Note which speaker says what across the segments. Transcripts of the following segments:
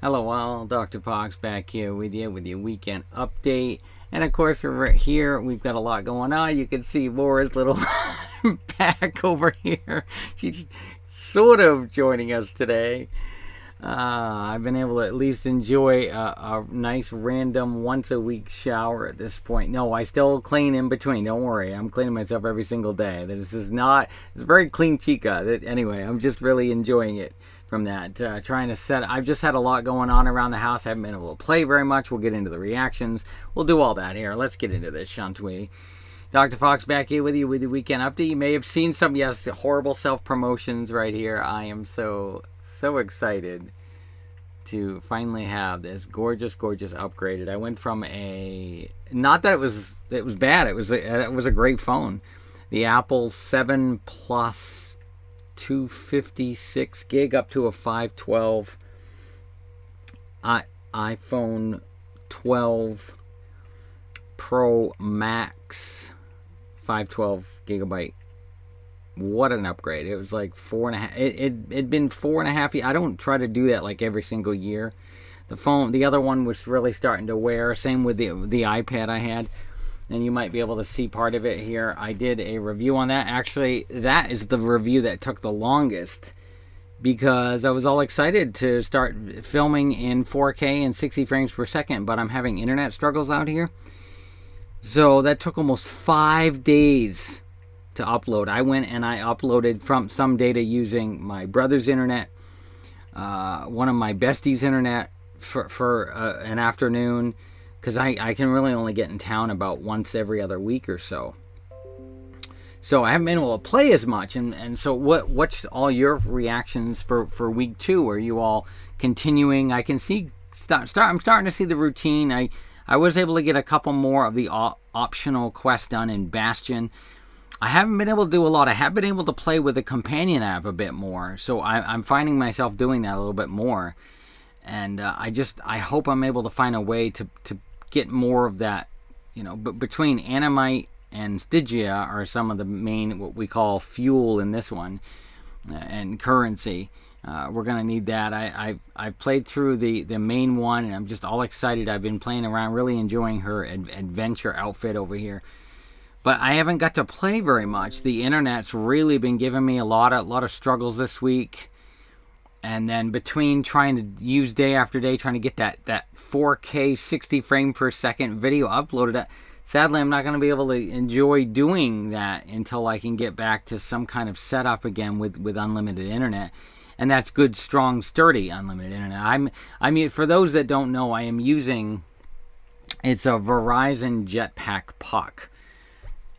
Speaker 1: Hello all, Dr. Fox back here with your weekend update. And of course, we're right here. We've got a lot going on. You can see Mora's little back over here. She's sort of joining us today. I've been able to at least enjoy a nice random once a week shower at this point. No, I still clean in between. Don't worry. I'm cleaning myself every single day. This is not, it's very clean chica. Anyway, I'm just really enjoying it from that. Trying to set, I've just had a lot going on around the house. I haven't been able to play very much. We'll get into the reactions. We'll do all that here. Let's get into this, shan't we? Dr. Fox back here with you with the weekend update. You may have seen some, yes, horrible self-promotions right here. I am so excited to finally have this gorgeous upgraded. I went from a, not that it was bad, it was a great phone. The Apple 7 Plus 256 gig up to a 512 iPhone 12 Pro Max 512 gigabyte. What an upgrade. It was like 4.5. It'd been 4.5 years. I don't try to do that like every single year. The other one was really starting to wear. Same with the iPad I had. And you might be able to see part of it here. I did a review on that. Actually, that is the review that took the longest, because I was all excited to start filming in 4K and 60 frames per second, but I'm having internet struggles out here. So that took almost 5 days to upload. I went and I uploaded from some data using my brother's internet, one of my besties' internet for an afternoon, because I can really only get in town about once every other week or so. So I haven't been able to play as much. And so what's all your reactions for week 2? Are you all continuing? I can see I'm starting to see the routine. I was able to get a couple more of the optional quests done in Bastion. I haven't been able to do a lot. I have been able to play with the companion app a bit more. So I'm finding myself doing that a little bit more. And I hope I'm able to find a way to get more of that, but between Animite and Stygia are some of the main, what we call fuel in this one, and currency. We're going to need that. I've played through the main one, and I'm just all excited. I've been playing around, really enjoying her adventure outfit over here. But I haven't got to play very much. The internet's really been giving me a lot of struggles this week. And then between trying to use day after day, trying to get that 4K 60 frame per second video uploaded, sadly I'm not going to be able to enjoy doing that until I can get back to some kind of setup again with unlimited internet. And that's good, strong, sturdy unlimited internet. I mean, for those that don't know, I am using, it's a Verizon Jetpack Puck.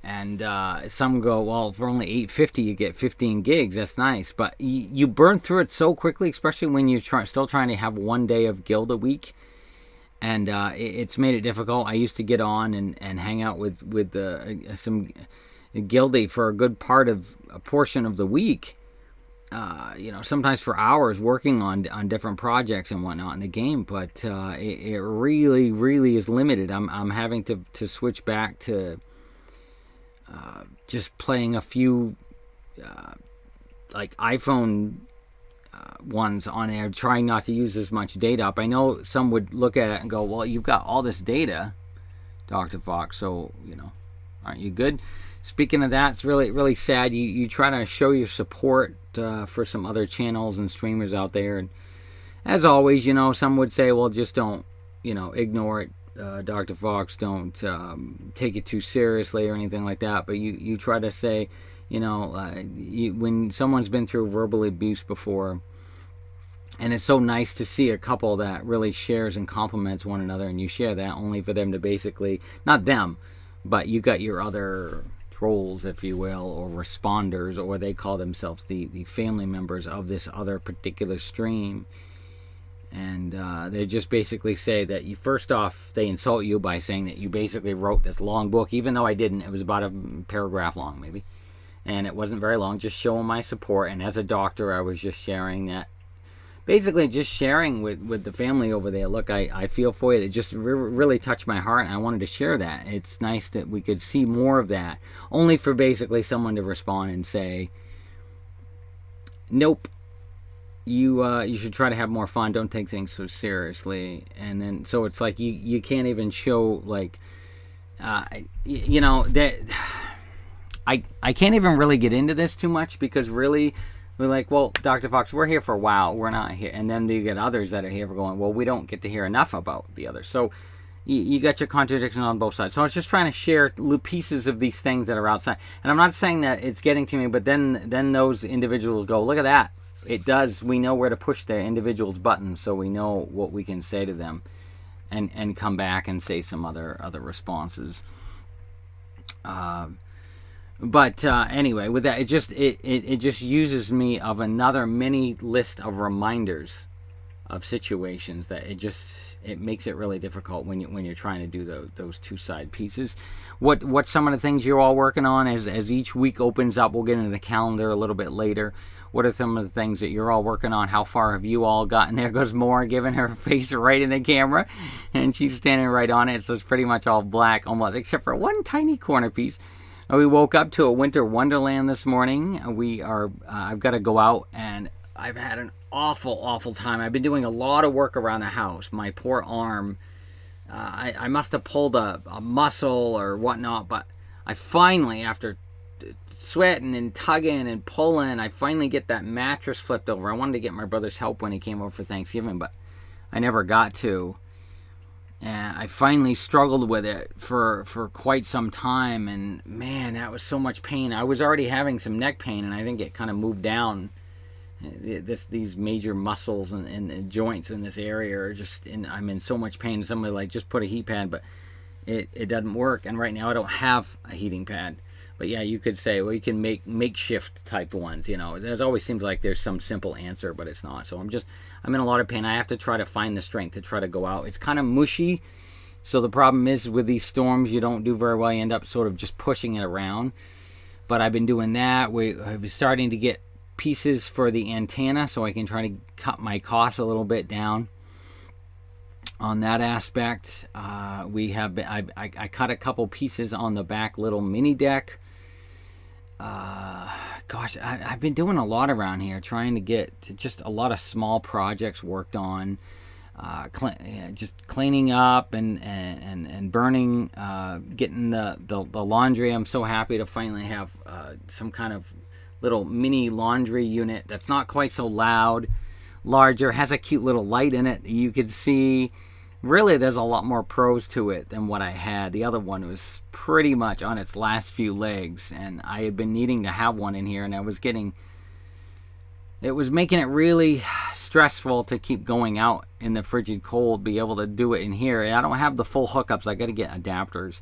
Speaker 1: And some go, well, for only $8.50 you get 15 gigs. That's nice, but you burn through it so quickly, especially when you're still trying to have 1 day of guild a week, and it's made it difficult. I used to get on and hang out with some guildie for a good portion of the week. Sometimes for hours working on different projects and whatnot in the game, but it really is limited. I'm having to switch back to just playing a few like iPhone ones on there, trying not to use as much data up. I know some would look at it and go, well, you've got all this data, Dr. Fox, so aren't you good? Speaking of that, it's really sad. You try to show your support for some other channels and streamers out there, and as always, some would say, well, just don't ignore it, Dr. Fox, don't take it too seriously or anything like that. But you try to say, when someone's been through verbal abuse before, and it's so nice to see a couple that really shares and compliments one another, and you share that only for them to basically, not them, but you got your other trolls, if you will, or responders, or they call themselves the family members of this other particular stream. And they just basically say that first off, they insult you by saying that you basically wrote this long book, even though I didn't. It was about a paragraph long, maybe. And it wasn't very long, just showing my support. And as a doctor, I was just sharing that. Basically, just sharing with the family over there. Look, I feel for you. It just really touched my heart, and I wanted to share that. It's nice that we could see more of that. Only for basically someone to respond and say, nope. you should try to have more fun. Don't take things so seriously. And then so it's like you can't even show like that I can't even really get into this too much, because really we're like, well, Dr. Fox, we're here for WoW, we're not here. And then you get others that are here for going, well, we don't get to hear enough about the others. So you got your contradictions on both sides. So I was just trying to share pieces of these things that are outside. And I'm not saying that it's getting to me, but then those individuals go, look at that. It does. We know where to push their individuals' buttons, so we know what we can say to them, and come back and say some other responses. But anyway, with that, it just uses me of another mini list of reminders of situations that it makes it really difficult when you're trying to do those two-side pieces. What's some of the things you're all working on as each week opens up? We'll get into the calendar a little bit later. What are some of the things that you're all working on? How far have you all gotten? There goes Mora giving her face right in the camera, and she's standing right on it, so it's pretty much all black almost, except for one tiny corner piece. We woke up to a winter wonderland this morning. I've got to go out, and I've had an awful time. I've been doing a lot of work around the house. My poor arm, I must have pulled a muscle or whatnot, but I finally, after sweating and tugging and pulling, I finally get that mattress flipped over. I wanted to get my brother's help when he came over for Thanksgiving, but I never got to. And I finally struggled with it for quite some time, and man, that was so much pain. I was already having some neck pain, and I think it kind of moved down. These major muscles and joints in this area are I'm in so much pain. Somebody like, just put a heat pad, but it doesn't work. And right now I don't have a heating pad. But yeah, you could say, well, you can make makeshift type ones. There's always seems like there's some simple answer, but it's not. So I'm in a lot of pain. I have to try to find the strength to try to go out. It's kind of mushy. So the problem is with these storms, you don't do very well. You end up sort of just pushing it around. But I've been doing that. We're starting to get pieces for the antenna, so I can try to cut my costs a little bit down on that aspect. I cut a couple pieces on the back little mini deck. I've been doing a lot around here, trying to get to just a lot of small projects worked on, just cleaning up and burning, getting the laundry. I'm so happy to finally have some kind of little mini laundry unit that's not quite so loud, larger, has a cute little light in it. You could see really there's a lot more pros to it than what I had. The other one was pretty much on its last few legs, and I had been needing to have one in here, and it was making it really stressful to keep going out in the frigid cold, be able to do it in here. And I don't have the full hookups. I got to get adapters.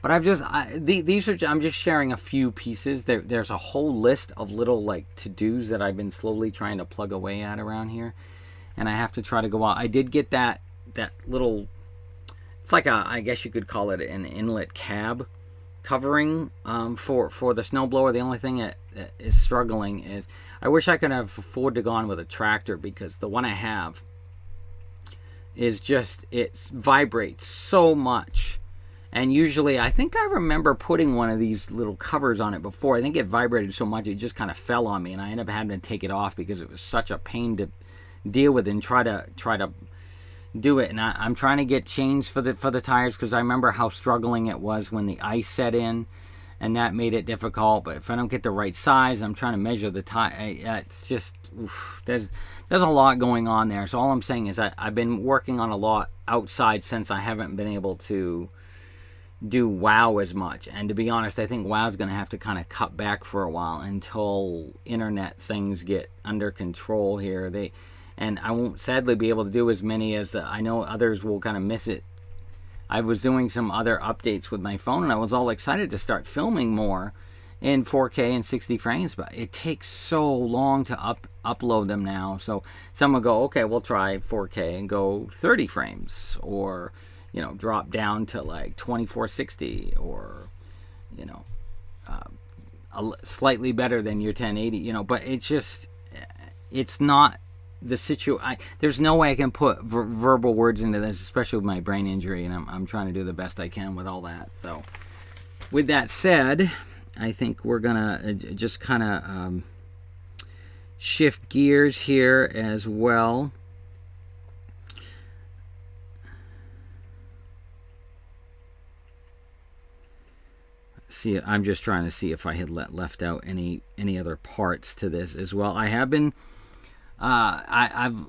Speaker 1: But I'm just sharing a few pieces. There's a whole list of little like to-dos that I've been slowly trying to plug away at around here, and I have to try to go out. I did get that little, it's like I guess you could call it an inlet cab covering for the snowblower. The only thing that is struggling is I wish I could have afforded to go on with a tractor, because the one I have is it vibrates so much. And usually, I think I remember putting one of these little covers on it before. I think it vibrated so much it just kind of fell on me, and I ended up having to take it off because it was such a pain to deal with and try to do it. And I'm trying to get change for the tires, because I remember how struggling it was when the ice set in, and that made it difficult. But if I don't get the right size, I'm trying to measure the tire. It's just there's a lot going on there. So all I'm saying is I've been working on a lot outside since I haven't been able to do WoW as much. And to be honest, I think WoW's going to have to kind of cut back for a while until internet things get under control here. And I won't sadly be able to do as many as I know others will kind of miss it. I was doing some other updates with my phone, and I was all excited to start filming more in 4K and 60 frames, but it takes so long to upload them now. So some will go, okay, we'll try 4K and go 30 frames, or drop down to like 2460, or slightly better than your 1080. But it's not the situation. There's no way I can put verbal words into this, especially with my brain injury, and I'm trying to do the best I can with all that. So with that said, I think we're gonna just kind of shift gears here as well. See, I'm just trying to see if I had left out any other parts to this as well. I have been, I've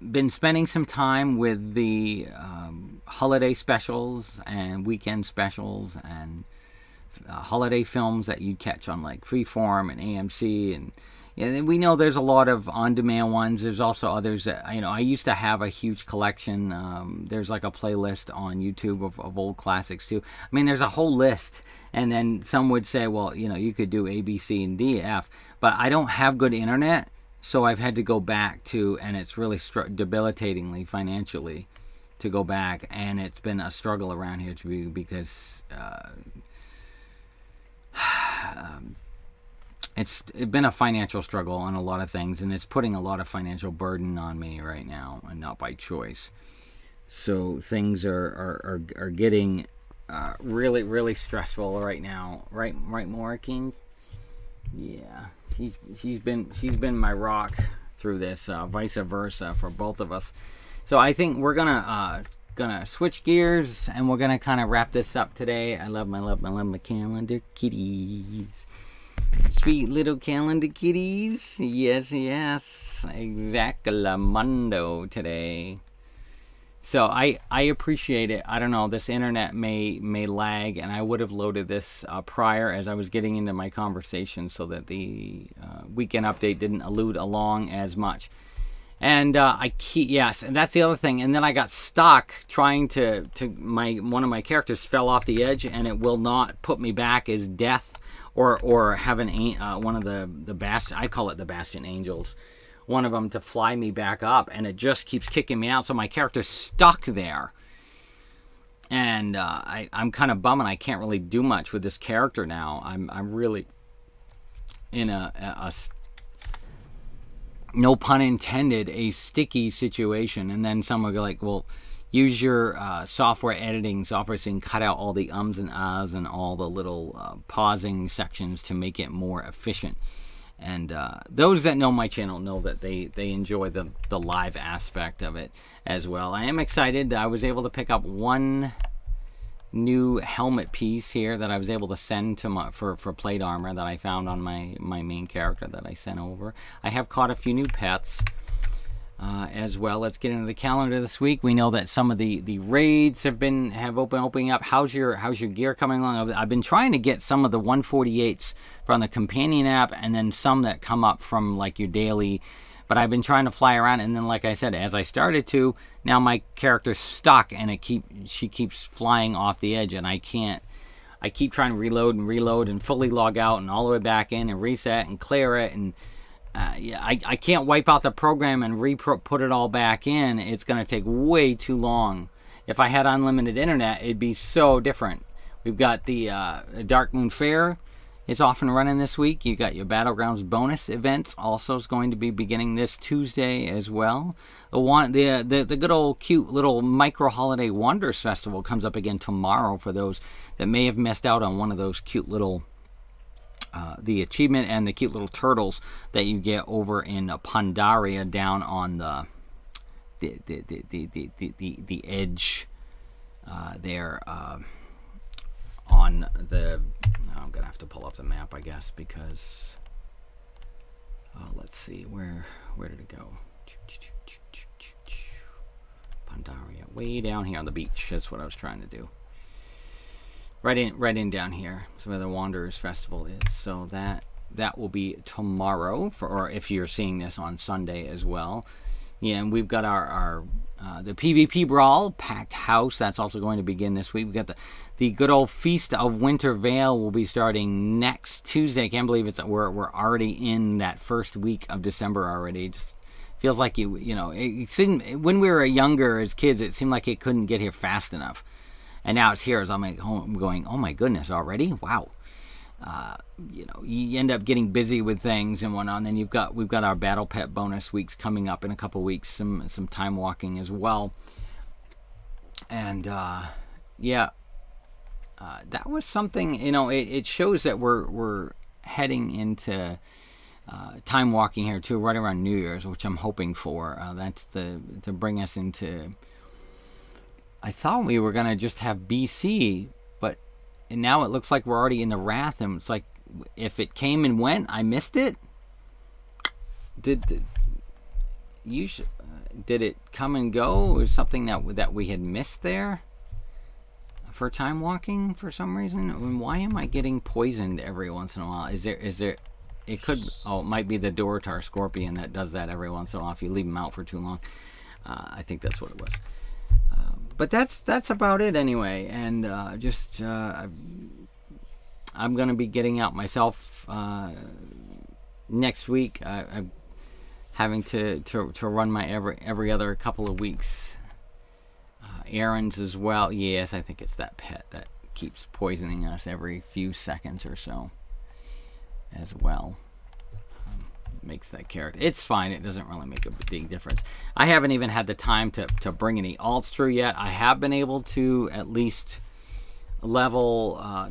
Speaker 1: been spending some time with the holiday specials and weekend specials and holiday films that you'd catch on like Freeform and AMC, and we know there's a lot of on-demand ones. There's also others that, I used to have a huge collection. There's like a playlist on YouTube of old classics too. I mean, there's a whole list, and then some would say, well, you could do A, B, C, and D, F, but I don't have good internet, so I've had to go back to, and it's really debilitatingly financially to go back, and it's been a struggle around here because it's been a financial struggle on a lot of things, and it's putting a lot of financial burden on me right now, and not by choice. So things are getting really, really stressful right now. Right, Mora Kings? Yeah, she's been my rock through this, vice versa for both of us. So I think we're gonna switch gears, and we're gonna kind of wrap this up today. I love my calendar kitties. Sweet little calendar kitties. Yes. Exactlamundo today. So I appreciate it. I don't know, this internet may lag, and I would have loaded this prior as I was getting into my conversation so that the weekend update didn't elude along as much. And yes, and that's the other thing. And then I got stuck trying to one of my characters fell off the edge, and it will not put me back as death or have one of the bastion. I call it the Bastion Angels. One of them to fly me back up, and it just keeps kicking me out. So my character's stuck there, and I'm kind of bumming. I can't really do much with this character now. I'm really in a no pun intended, a sticky situation. And then someone will go like, well, use your software editing software so you can cut out all the ums and ahs and all the little pausing sections to make it more efficient. And those that know my channel know that they enjoy the live aspect of it as well. I am excited that I was able to pick up one new helmet piece here that I was able to send to for plate armor that I found on my main character that I sent over. I have caught a few new pets as well. Let's get into the calendar this week. We know that some of the raids have opening up. How's your gear coming along? I've been trying to get some of the 148s from the companion app, and then some that come up from like your daily. But I've been trying to fly around, and then like I said, as I started to, now my character's stuck, and she keeps flying off the edge, and I can't. I keep trying to reload and fully log out and all the way back in and reset and clear it, and I can't wipe out the program and put it all back in. It's going to take way too long. If I had unlimited internet, it'd be so different. We've got the Dark Moon Fair. It's off and running this week. You got your Battlegrounds bonus events also is going to be beginning this Tuesday as well. The good old cute little micro holiday Wonders Festival comes up again tomorrow for those that may have missed out on one of those cute little the achievement and the cute little turtles that you get over in Pandaria down on the edge there on the. I'm gonna have to pull up the map, I guess, because let's see, where did it go? Pandaria, way down here on the beach. That's what I was trying to do. Right in down here. So where the Wanderers Festival is. So that will be tomorrow, or if you're seeing this on Sunday as well. Yeah, and we've got our the PvP Brawl, Packed House. That's also going to begin this week. We've got the good old Feast of Winter Veil will be starting next Tuesday. I can't believe we're already in that first week of December already. It just feels like it seemed, when we were younger as kids, it seemed like it couldn't get here fast enough. And now it's here. As I'm going, oh my goodness, already? Wow. You end up getting busy with things and whatnot. And then we've got our Battle Pet bonus weeks coming up in a couple weeks. Some time walking as well. And that was something. It shows that we're heading into time walking here too, right around New Year's, which I'm hoping for. That's to bring us into. I thought we were gonna just have BC, but now it looks like we're already in the Wrath, and it's like if it came and went, I missed it. Did it come and go? Or something that we had missed there for time walking for some reason? I mean, why am I getting poisoned every once in a while? Is there? It could. Oh, it might be the Dorotar Scorpion that does that every once in a while if you leave them out for too long. I think that's what it was. But that's about it anyway. And I'm going to be getting out myself next week. I'm having to run my every other couple of weeks errands as well. Yes, I think it's that pet that keeps poisoning us every few seconds or so as well. Makes that character. It's fine. It doesn't really make a big difference. I haven't even had the time to bring any alts through yet. I have been able to at least level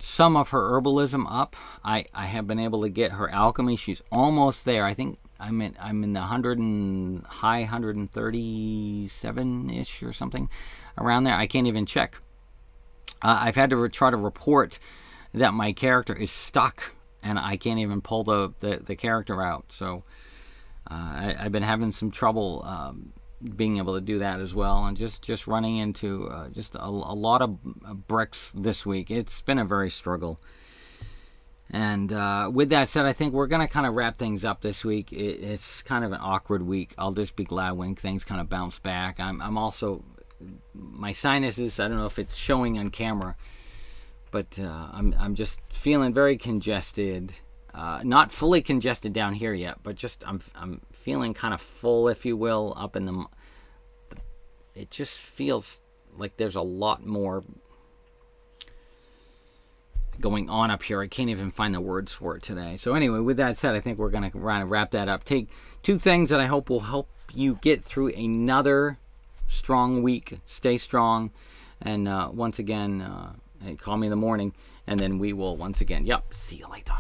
Speaker 1: some of her herbalism up. I have been able to get her alchemy. She's almost there. I think I'm in the high 137-ish or something around there. I can't even check. I've had to try to report that my character is stuck, and I can't even pull the character out. So I've been having some trouble being able to do that as well, and just running into just a lot of bricks this week. It's been a very struggle. And with that said, I think we're going to kind of wrap things up this week. It's kind of an awkward week. I'll just be glad when things kind of bounce back. I'm also, my sinuses, I don't know if it's showing on camera, but I'm just feeling very congested. Not fully congested down here yet, but just I'm feeling kind of full, if you will, up in the. It just feels like there's a lot more going on up here. I can't even find the words for it today. So anyway, with that said, I think we're going to wrap that up. Take two things that I hope will help you get through another strong week. Stay strong, and once again, call me in the morning, and then we will once again. Yep. See you later.